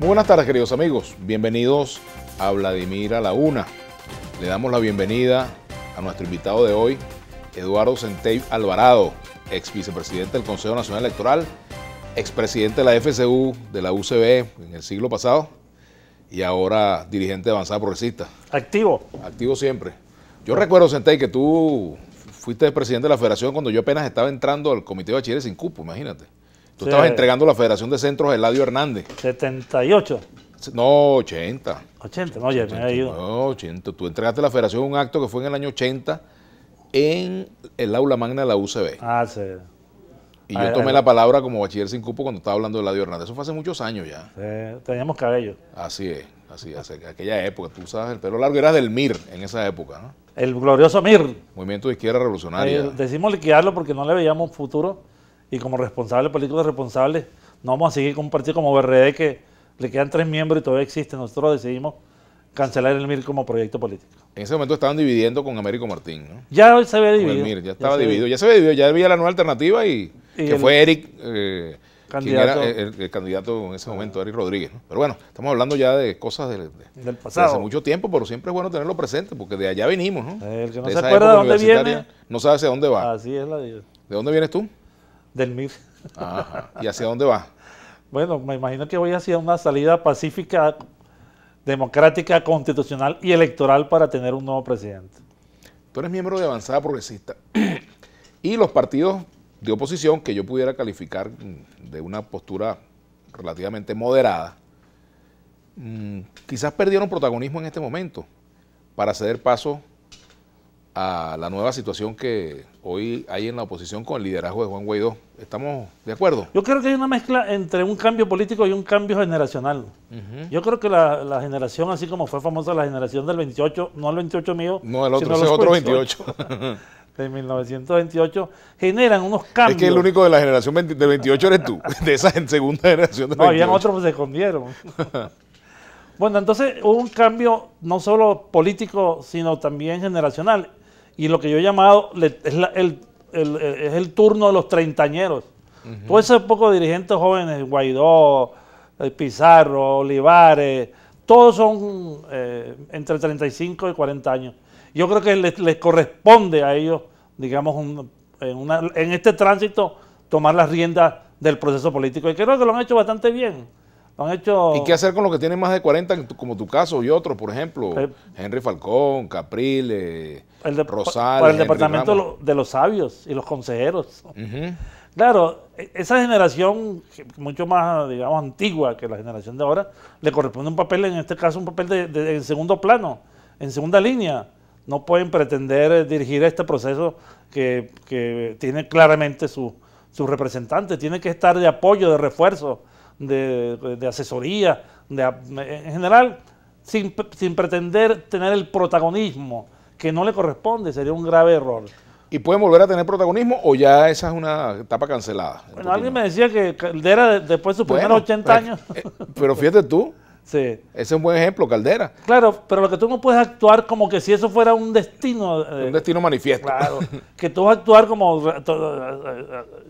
Muy buenas tardes, queridos amigos. Bienvenidos a Vladimir a la Una. Le damos la bienvenida a nuestro invitado de hoy, Eduardo Centey Alvarado, ex vicepresidente del Consejo Nacional Electoral, expresidente de la FCU de la UCB en el siglo pasado y ahora dirigente de Avanzada Progresista. Activo. Activo siempre. Yo recuerdo, Centey, que tú fuiste presidente de la federación cuando yo apenas estaba entrando al comité de bachilleres sin cupo, imagínate. Tú estabas entregando la Federación de Centros Eladio Hernández. 78. No, 80. 80, no, ya me había ido. No, 80. Tú entregaste la Federación un acto que fue en el año 80 en el aula magna de la UCB. Ah, sí. Y yo tomé la palabra como bachiller sin cupo cuando estaba hablando de Eladio Hernández. Eso fue hace muchos años ya. Teníamos cabello. Así es, aquella época. Tú usabas el pelo largo, eras del MIR en esa época, ¿no? El glorioso MIR. Movimiento de Izquierda Revolucionaria. Decimos liquidarlo porque no le veíamos futuro y como responsables políticos responsables no vamos a seguir con un partido como BRD que le quedan 3 miembros y todavía existe. Nosotros decidimos cancelar el MIR como proyecto político. En ese momento estaban dividiendo con Américo Martín, ¿no? Ya se había dividido. El MIR, ya estaba dividido. Ya se había dividido, ya había la nueva alternativa y que fue Eric, quien era el candidato en ese momento, Eric Rodríguez, ¿no? Pero bueno, estamos hablando ya de cosas del pasado. De hace mucho tiempo, pero siempre es bueno tenerlo presente porque de allá venimos, ¿no? El que no se acuerda de dónde viene, no sabe hacia dónde va. Así es la vida. ¿De dónde vienes tú? Del MIR. Ajá. ¿Y hacia dónde vas? Bueno, me imagino que voy hacia una salida pacífica, democrática, constitucional y electoral para tener un nuevo presidente. Tú eres miembro de Avanzada Progresista y los partidos de oposición que yo pudiera calificar de una postura relativamente moderada, quizás perdieron protagonismo en este momento para ceder paso a la nueva situación que hoy hay en la oposición con el liderazgo de Juan Guaidó. ¿Estamos de acuerdo? Yo creo que hay una mezcla entre un cambio político y un cambio generacional. Yo creo que la generación, así como fue famosa la generación del 28, no el 28 mío, no, el otro, sino ese es otro 28. De 1928, generan unos cambios. Es que el único de la generación del 28 eres tú, de esa segunda generación del 28. No, habían otros que se escondieron. Bueno, entonces hubo un cambio no solo político, sino también generacional. Y lo que yo he llamado es el turno de los treintañeros. Todo ese poco de dirigentes jóvenes, Guaidó, Pizarro, Olivares, todos son entre 35 y 40 años. Yo creo que les corresponde a ellos, digamos, en este tránsito, tomar las riendas del proceso político. Y creo que lo han hecho bastante bien. Lo han hecho... ¿Y qué hacer con los que tienen más de 40, como tu caso y otros, por ejemplo? Henry Falcón, Capriles, Rosales. Para el departamento de los sabios y los consejeros. Claro, esa generación, mucho más, digamos, antigua que la generación de ahora, le corresponde un papel, en este caso, un papel en segundo plano, en segunda línea. No pueden pretender dirigir este proceso que tiene claramente sus representantes. Tiene que estar de apoyo, de refuerzo, de asesoría, en general, sin pretender tener el protagonismo que no le corresponde. Sería un grave error. ¿Y pueden volver a tener protagonismo o ya esa es una etapa cancelada? Bueno, alguien me decía que Caldera, después de sus primeros 80 años... Pero fíjate tú. Sí. Ese es un buen ejemplo, Caldera. Claro, pero lo que tú no puedes actuar como que si eso fuera un destino... un destino manifiesto. Claro, que tú vas a actuar como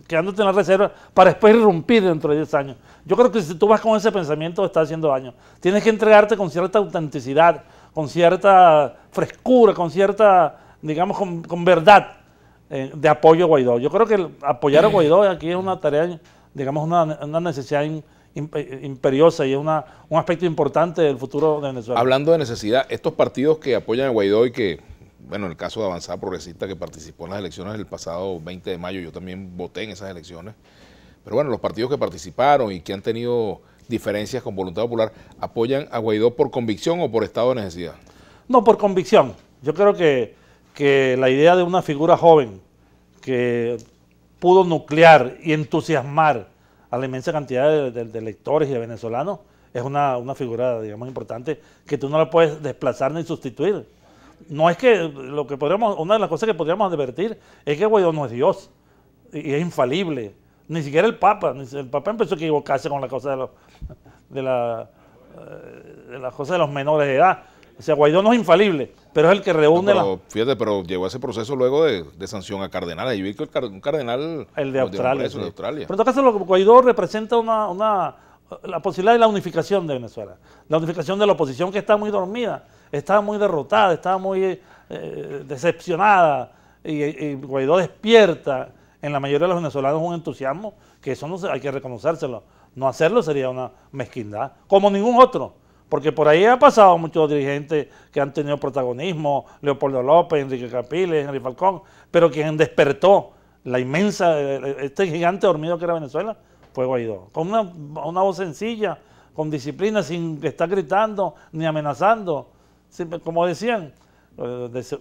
quedándote en la reserva para después irrumpir dentro de 10 años. Yo creo que si tú vas con ese pensamiento estás haciendo daño. Tienes que entregarte con cierta autenticidad, con cierta frescura, con cierta, digamos, con verdad de apoyo a Guaidó. Yo creo que apoyar a Guaidó aquí es una tarea, digamos, una necesidad imperiosa y es un aspecto importante del futuro de Venezuela. Hablando de necesidad, estos partidos que apoyan a Guaidó y que, bueno, en el caso de Avanzada Progresista que participó en las elecciones del pasado 20 de mayo, yo también voté en esas elecciones, pero bueno, los partidos que participaron y que han tenido diferencias con Voluntad Popular, ¿apoyan a Guaidó por convicción o por estado de necesidad? No, por convicción. Yo creo que la idea de una figura joven que pudo nuclear y entusiasmar a la inmensa cantidad de electores y de venezolanos, es una figura, digamos, importante que tú no la puedes desplazar ni sustituir. No es que una de las cosas que podríamos advertir es que Guaidó no es Dios y es infalible. Ni siquiera el Papa empezó a equivocarse con la cosa de las cosas de los menores de edad. O sea, Guaidó no es infalible, pero es el que reúne Fíjate, pero llegó a ese proceso luego de sanción a cardenales. Yo vi que un cardenal... El de Australia. Sí. De Australia. Pero en todo caso, Guaidó representa la posibilidad de la unificación de Venezuela, la unificación de la oposición que está muy dormida, estaba muy derrotada, estaba muy decepcionada, y Guaidó despierta en la mayoría de los venezolanos un entusiasmo que eso no hay que reconocérselo. No hacerlo sería una mezquindad, como ningún otro, porque por ahí ha pasado muchos dirigentes que han tenido protagonismo, Leopoldo López, Enrique Capriles, Henry Falcón, pero quien despertó la inmensa, este gigante dormido que era Venezuela, fue Guaidó, con una voz sencilla, con disciplina, sin estar gritando ni amenazando. Como decían,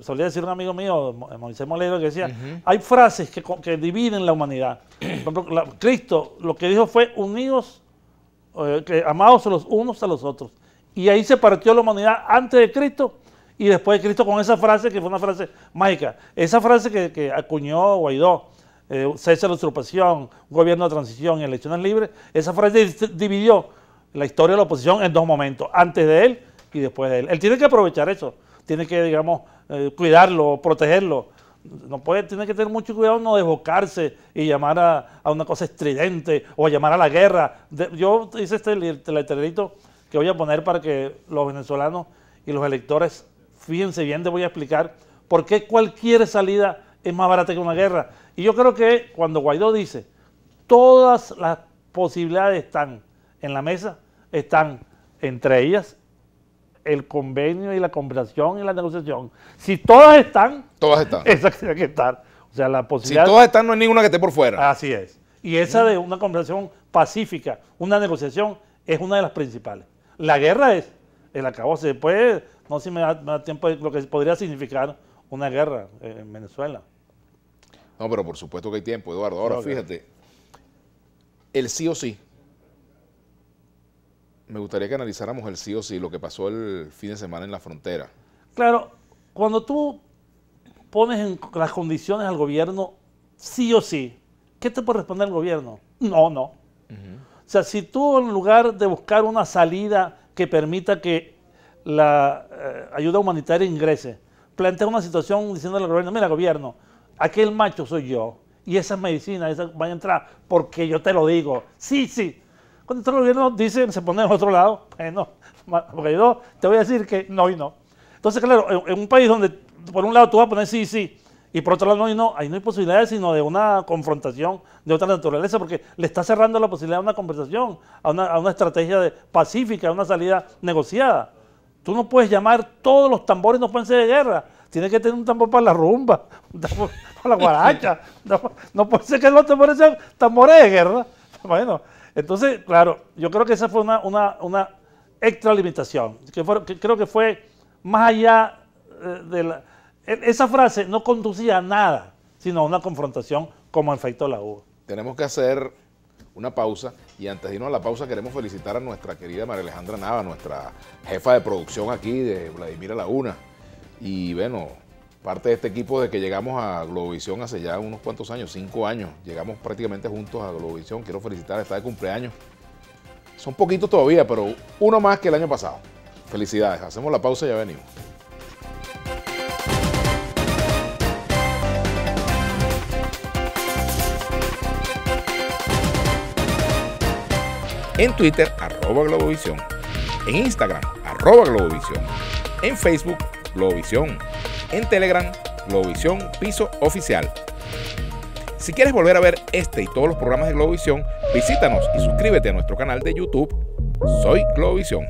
solía decir un amigo mío, Moisés Molero, que decía, hay frases que dividen la humanidad. Por ejemplo, Cristo lo que dijo fue unidos, amados los unos a los otros. Y ahí se partió la humanidad antes de Cristo y después de Cristo con esa frase que fue una frase mágica. Esa frase que acuñó Guaidó, cese la usurpación, gobierno de transición y elecciones libres, esa frase dividió la historia de la oposición en dos momentos, antes de él y después de él. Él tiene que aprovechar eso, tiene que, digamos, cuidarlo, protegerlo. Tiene que tener mucho cuidado no desbocarse y llamar a una cosa estridente o a llamar a la guerra. Yo hice este letrerito que voy a poner para que los venezolanos y los electores, fíjense bien, te voy a explicar por qué cualquier salida es más barata que una guerra. Y yo creo que cuando Guaidó dice, todas las posibilidades están en la mesa, están entre ellas el convenio y la conversación y la negociación. Si todas están, esa tiene que estar. O sea, la posibilidad. Si todas están, no hay ninguna que esté por fuera. Así es. Y esa de una conversación pacífica, una negociación, es una de las principales. La guerra es el acabose. Después, no sé si me da tiempo de lo que podría significar una guerra en Venezuela. No, pero por supuesto que hay tiempo, Eduardo. Ahora, fíjate, el sí o sí. Me gustaría que analizáramos el sí o sí, lo que pasó el fin de semana en la frontera. Claro, cuando tú pones en las condiciones al gobierno sí o sí, ¿qué te puede responder el gobierno? No. O sea, si tú en lugar de buscar una salida que permita que la ayuda humanitaria ingrese, plantea una situación diciéndole al gobierno, mira gobierno, aquel macho soy yo y esas medicinas, esas van a entrar porque yo te lo digo. Sí. Cuando el gobierno dice, se pone en otro lado, bueno, porque yo te voy a decir que no y no. Entonces, claro, en un país donde por un lado tú vas a poner sí, y por otro lado no y no, ahí no hay posibilidades sino de una confrontación de otra naturaleza, porque le está cerrando la posibilidad de una conversación, a una estrategia pacífica, a una salida negociada. Tú no puedes llamar, todos los tambores no pueden ser de guerra. Tienes que tener un tambor para la rumba, un tambor para la guaracha. No puede ser que los tambores sean tambores de guerra. Bueno, entonces, claro, yo creo que esa fue una extralimitación, que creo que fue más allá de esa frase no conducía a nada, sino a una confrontación como efecto la hubo. Tenemos que hacer una pausa y antes de irnos a la pausa queremos felicitar a nuestra querida María Alejandra Nava, nuestra jefa de producción aquí de Vladimir a la Una. Y bueno, parte de este equipo de que llegamos a Globovisión hace ya unos cuantos años, 5 años, llegamos prácticamente juntos a Globovisión. Quiero felicitar, está de cumpleaños. Son poquitos todavía, pero uno más que el año pasado. Felicidades, hacemos la pausa y ya venimos. En Twitter, @Globovisión. En Instagram, @Globovisión. En Facebook, Globovisión. En Telegram, Globovisión Piso Oficial. Si quieres volver a ver este y todos los programas de Globovisión, visítanos y suscríbete a nuestro canal de YouTube. Soy Globovisión.